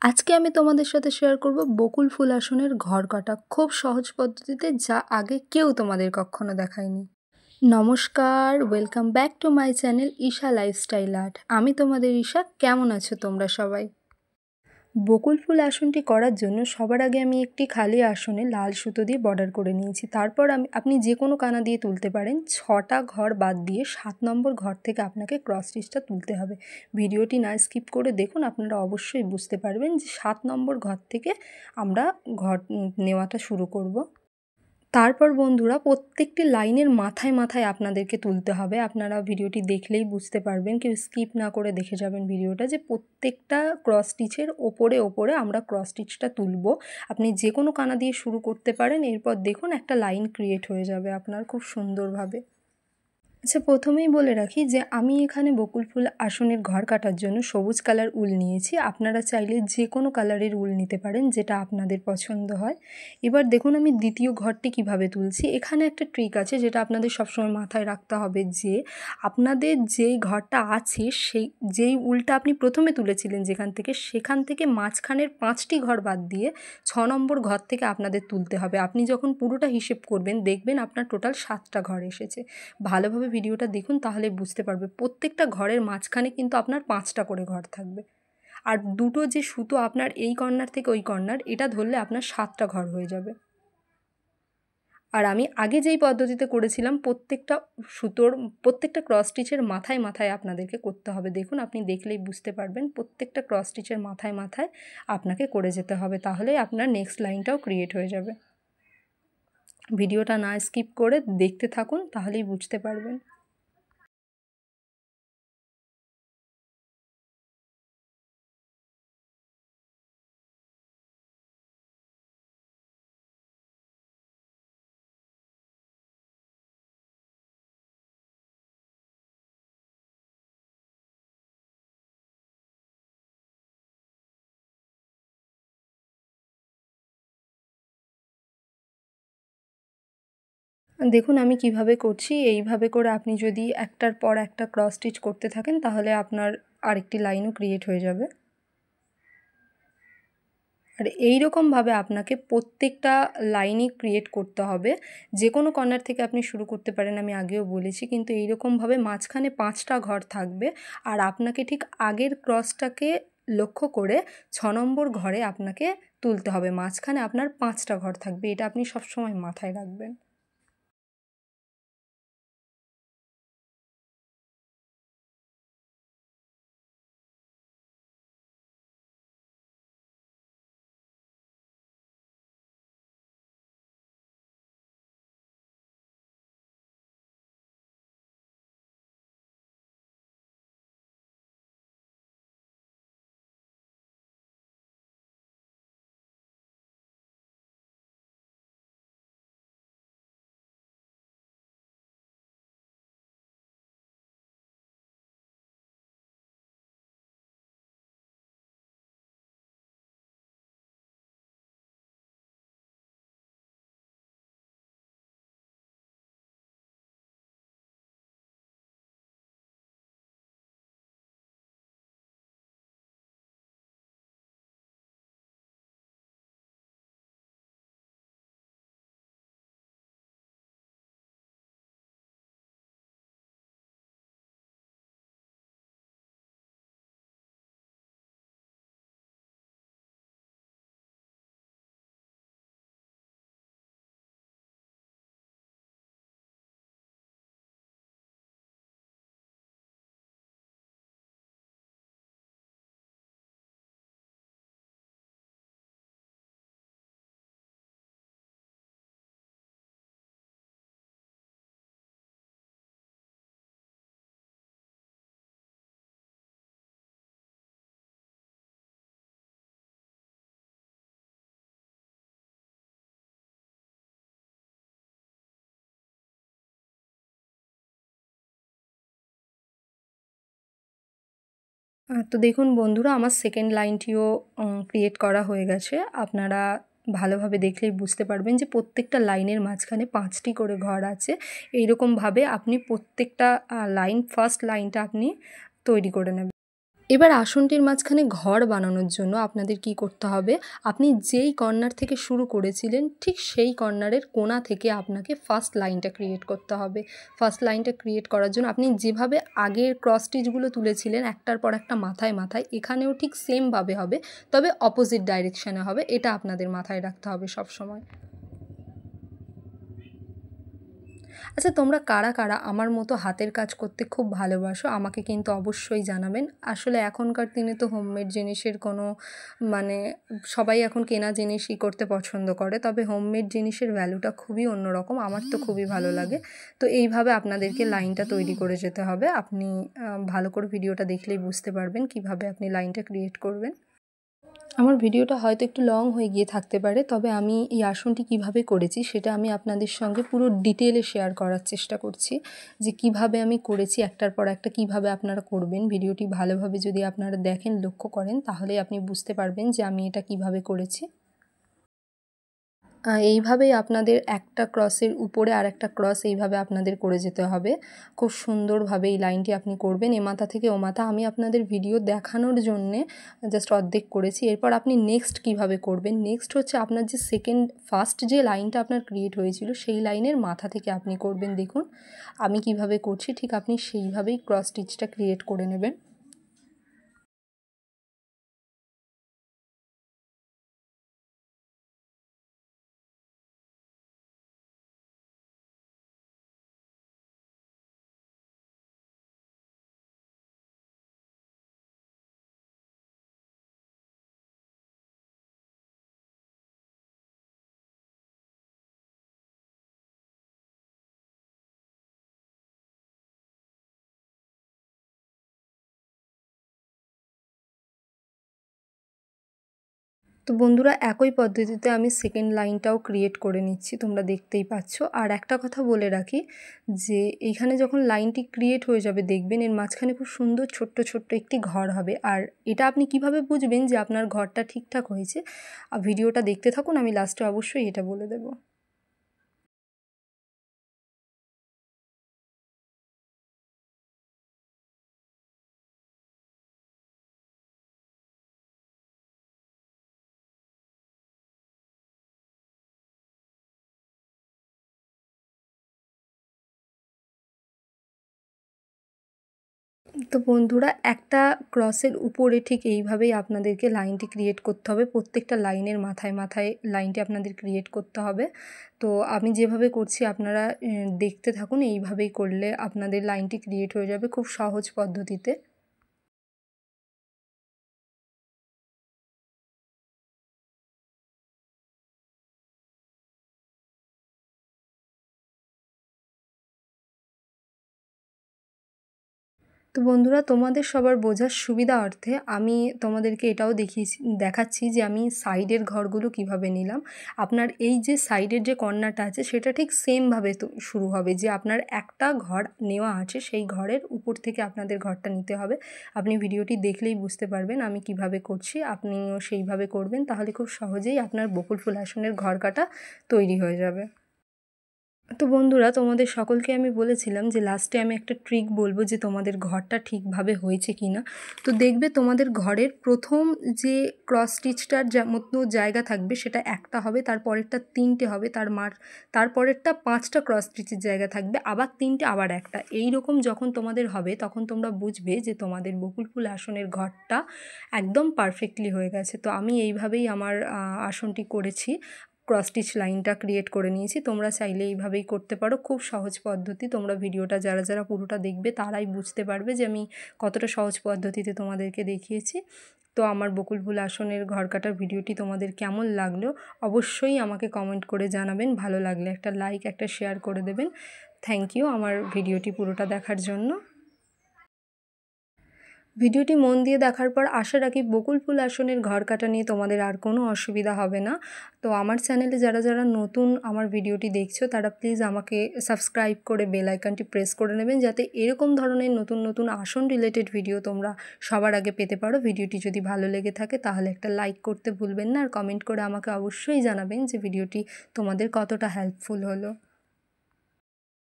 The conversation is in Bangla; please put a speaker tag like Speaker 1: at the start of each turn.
Speaker 1: আজকে আমি তোমাদের সাথে শেয়ার করব বকুল ফুল আসনের ঘর কাটা খুব সহজ পদ্ধতিতে, যা আগে কেউ তোমাদের কখনো দেখায়নি। নমস্কার, welcome back to my channel Isha lifestyle art. আমি তোমাদের ঈশা। কেমন আছো তোমরা সবাই? বকুল ফুল আসনটি করার জন্য সবার আগে আমি একটি খালি আসনে লাল সুতো দিয়ে বর্ডার করে নিয়েছি। তারপর আপনি যে কোনো কানা দিয়ে তুলতে পারেন। 6টা ঘর বাদ দিয়ে 7 নম্বর ঘর থেকে আপনাকে ক্রস স্টিচটা তুলতে হবে। ভিডিওটি না স্কিপ করে দেখুন, আপনারা অবশ্যই বুঝতে পারবেন যে 7 নম্বর ঘর থেকে আমরা ঘর নেওয়াটা শুরু করব। তারপর বন্ধুরা, প্রত্যেকটি লাইনের মাথায় মাথায় আপনাদেরকে তুলতে হবে। আপনারা ভিডিওটি দেখলেই বুঝতে পারবেন, কেউ স্কিপ না করে দেখে যাবেন ভিডিওটা, যে প্রত্যেকটা ক্রস স্টিচের ওপরে ওপরে আমরা ক্রস স্টিচটা তুলব। আপনি যে কোনো কানা দিয়ে শুরু করতে পারেন। এরপর দেখুন একটা লাইন ক্রিয়েট হয়ে যাবে আপনার খুব সুন্দরভাবে। আচ্ছা, প্রথমেই বলে রাখি যে আমি এখানে বকুল ফুল আসনের ঘর কাটার জন্য সবুজ কালার উল নিয়েছি। আপনারা চাইলে যে কোনো কালারের উল নিতে পারেন, যেটা আপনাদের পছন্দ হয়। এবার দেখুন আমি দ্বিতীয় ঘরটি কিভাবে তুলছি। এখানে একটা ট্রিক আছে যেটা আপনাদের সবসময় মাথায় রাখতে হবে, যে আপনাদের যেই ঘরটা আছে যেই উলটা আপনি প্রথমে তুলেছিলেন সেখান থেকে মাঝখানের 5টি ঘর বাদ দিয়ে 6 নম্বর ঘর থেকে আপনাদের তুলতে হবে। আপনি যখন পুরোটা হিসেব করবেন, দেখবেন আপনার টোটাল 7টা ঘর এসেছে। ভালোভাবে ভিডিওটা দেখুন, তাহলে বুঝতে পারবে। প্রত্যেকটা ঘরের মাঝখানে কিন্তু আপনার 5টা করে ঘর থাকবে। আর দুটো যে সুতো আপনার এই কর্নার থেকে ওই কর্নার, এটা ধরলে আপনার 7টা ঘর হয়ে যাবে। আর আমি আগে যেই পদ্ধতিতে করেছিলাম, প্রত্যেকটা ক্রস স্টিচের মাথায় মাথায় আপনাদেরকে করতে হবে। দেখুন, আপনি দেখলেই বুঝতে পারবেন প্রত্যেকটা ক্রস স্টিচের মাথায় মাথায় আপনাকে করে যেতে হবে, তাহলেই আপনার নেক্সট লাইনটাও ক্রিয়েট হয়ে যাবে। ভিডিওটা না স্কিপ করে দেখতে থাকুন, তাহলেই বুঝতে পারবেন। দেখুন আমি কিভাবে করছি। এইভাবে করে আপনি যদি একটার পর একটা ক্রস স্টিচ করতে থাকেন, তাহলে আপনার আরেকটি লাইনও ক্রিয়েট হয়ে যাবে। আর এইরকমভাবে আপনাকে প্রত্যেকটা লাইনই ক্রিয়েট করতে হবে। যে কোনো কর্নার থেকে আপনি শুরু করতে পারেন, আমি আগেও বলেছি, কিন্তু এইরকমভাবে মাঝখানে 5টা ঘর থাকবে। আর আপনাকে ঠিক আগের ক্রসটাকে লক্ষ্য করে 6 নম্বর ঘরে আপনাকে তুলতে হবে। মাঝখানে আপনার 5টা ঘর থাকবে, এটা আপনি সবসময় মাথায় রাখবেন। তো দেখুন বন্ধুরা, আমার সেকেন্ড লাইনটিও ক্রিয়েট করা হয়ে গেছে। আপনারা ভালোভাবে দেখলেই বুঝতে পারবেন যে প্রত্যেকটা লাইনের মাঝখানে 5টি করে ঘর আছে। এইরকমভাবে আপনি প্রত্যেকটা ফার্স্ট লাইনটা আপনি তৈরি করে নেবেন। এবার আসনটির মাঝখানে ঘর বানানোর জন্য আপনাদের কি করতে হবে, আপনি যেই কর্নার থেকে শুরু করেছিলেন ঠিক সেই কর্নারের কোণা থেকে আপনাকে ফার্স্ট লাইনটা ক্রিয়েট করতে হবে। ফার্স্ট লাইনটা ক্রিয়েট করার জন্য আপনি যেভাবে আগের ক্রস স্টিচগুলো তুলেছিলেন একটার পর একটা মাথায় মাথায়, এখানেও ঠিক সেমভাবে হবে, তবে অপোজিট ডাইরেকশানে হবে। এটা আপনাদের মাথায় রাখতে হবে সব সময়। আচ্ছা, তোমরা কারা কারা আমার মতো হাতের কাজ করতে খুব ভালোবাসো আমাকে কিন্তু অবশ্যই জানাবেন। আসলে এখনকার দিনে তো হোমমেড জিনিসের কোনো মানে সবাই এখন কেনা জিনিসই করতে পছন্দ করে, তবে হোমমেড জিনিসের ভ্যালুটা খুবই অন্যরকম, আমার তো খুবই ভালো লাগে। তো এইভাবে আপনাদেরকে লাইনটা তৈরি করে যেতে হবে। আপনি ভালো করে ভিডিওটা দেখলেই বুঝতে পারবেন কিভাবে আপনি লাইনটা ক্রিয়েট করবেন। আমার ভিডিওটা হয়তো একটু লং হয়ে গিয়ে থাকতে পারে, তবে আমি এই আসনটি কিভাবে করেছি সেটা আমি আপনাদের সঙ্গে পুরো ডিটেলে শেয়ার করার চেষ্টা করছি, যে কিভাবে আমি করেছি একটার পর একটা কিভাবে আপনারা করবেন। ভিডিওটি ভালোভাবে যদি আপনারা দেখেন, লক্ষ্য করেন, তাহলে আপনি বুঝতে পারবেন যে আমি এটা কিভাবে করেছি। এইভাবেই আপনাদের একটা ক্রসের উপরে আরেকটা ক্রস এইভাবে আপনাদের করে যেতে হবে। খুব সুন্দরভাবে এই লাইনটি আপনি করবেন এ মাথা থেকে ও মাথা। আমি আপনাদের ভিডিও দেখানোর জন্যে জাস্ট অর্ধেক করেছি। এরপর আপনি নেক্সট কিভাবে করবেন, নেক্সট হচ্ছে আপনার যে ফার্স্ট যে লাইনটা আপনার ক্রিয়েট হয়েছিল সেই লাইনের মাথা থেকে আপনি করবেন। দেখুন আমি কিভাবে করছি, ঠিক আপনি সেইভাবেই ক্রস স্টিচটা ক্রিয়েট করে নেবেন। তো বন্ধুরা, একই পদ্ধতিতে আমি সেকেন্ড লাইনটাও ক্রিয়েট করে নিচ্ছি, তোমরা দেখতেই পাচ্ছ। আর একটা কথা বলে রাখি, যে এইখানে যখন লাইনটি ক্রিয়েট হয়ে যাবে দেখবেন এর মাঝখানে খুব সুন্দর ছোট্ট ছোট্ট একটি ঘর হবে। আর এটা আপনি কিভাবে বুঝবেন যে আপনার ঘরটা ঠিকঠাক হয়েছে, ভিডিওটা দেখতে থাকুন, আমি লাস্টে অবশ্যই এটা বলে দেবো। তো বন্ধুরা, একটা ক্রসের উপরে ঠিক এইভাবেই আপনাদেরকে লাইনটি ক্রিয়েট করতে হবে। প্রত্যেকটা লাইনের মাথায় মাথায় লাইনটি আপনাদের ক্রিয়েট করতে হবে। তো আমি যেভাবে করছি আপনারা দেখতে থাকুন, এইভাবেই করলে আপনাদের লাইনটি ক্রিয়েট হয়ে যাবে খুব সহজ পদ্ধতিতে। তো বন্ধুরা, তোমাদের সবার বোঝার সুবিধার্থে আমি তোমাদেরকে এটাও দেখাচ্ছি যে আমি সাইডের ঘরগুলো কিভাবে নিলাম। আপনার এই যে সাইডের যে কর্নারটা আছে সেটা ঠিক সেমভাবে তো শুরু হবে, যে আপনার একটা ঘর নেওয়া আছে সেই ঘরের উপর থেকে আপনাদের ঘরটা নিতে হবে। আপনি ভিডিওটি দেখলেই বুঝতে পারবেন আমি কিভাবে করছি, আপনিও সেইভাবে করবেন, তাহলে খুব সহজেই আপনার বকুল ফুল আসনের ঘর কাটা তৈরি হয়ে যাবে। তো বন্ধুরা, তোমাদের সকলকে আমি বলেছিলাম যে লাস্টে আমি একটা ট্রিক বলবো যে তোমাদের ঘরটা ঠিকভাবে হয়েছে কি না। তো দেখবে তোমাদের ঘরের প্রথম যে ক্রস স্টিচটার মতো জায়গা থাকবে সেটা একটা হবে, তারপরেরটা তিনটে হবে, তারপরেরটা 5টা ক্রস স্টিচের জায়গা থাকবে, আবার তিনটে, আবার একটা। এই রকম যখন তোমাদের হবে তখন তোমরা বুঝবে যে তোমাদের বকুল ফুল আসনের ঘরটা একদম পারফেক্টলি হয়ে গেছে। তো আমি এইভাবেই আমার আসনটি করেছি, ক্রস স্টিচ লাইনটা ক্রিয়েট করে নিয়েছি। তোমরা চাইলে এইভাবেই করতে পারো, খুব সহজ পদ্ধতি। তোমরা ভিডিওটা যারা যারা পুরোটা দেখবে তারাই বুঝতে পারবে যে আমি কতটা সহজ পদ্ধতিতে তোমাদেরকে দেখিয়েছি। তো আমার বকুল ফুল আসনের ঘর কাটার ভিডিওটি তোমাদের কেমন লাগলো অবশ্যই আমাকে কমেন্ট করে জানাবেন। ভালো লাগলে একটা লাইক, একটা শেয়ার করে দেবেন। থ্যাংক ইউ আমার ভিডিওটি পুরোটা দেখার জন্য। ভিডিওটি মন দিয়ে দেখার পর আশা রাখি বকুল ফুল আসনের ঘর কাটা নিয়ে তোমাদের আর কোনো অসুবিধা হবে না। তো আমার চ্যানেলে যারা যারা নতুন আমার ভিডিওটি দেখছো তারা প্লিজ আমাকে সাবস্ক্রাইব করে বেল আইকনটি প্রেস করে নেবেন, যাতে এরকম ধরনের নতুন নতুন আসন রিলেটেড ভিডিও তোমরা সবার আগে পেতে পারো। ভিডিওটি যদি ভালো লেগে থাকে তাহলে একটা লাইক করতে ভুলবেন না, আর কমেন্ট করে আমাকে অবশ্যই জানাবেন যে ভিডিওটি তোমাদের কতটা হেল্পফুল হলো।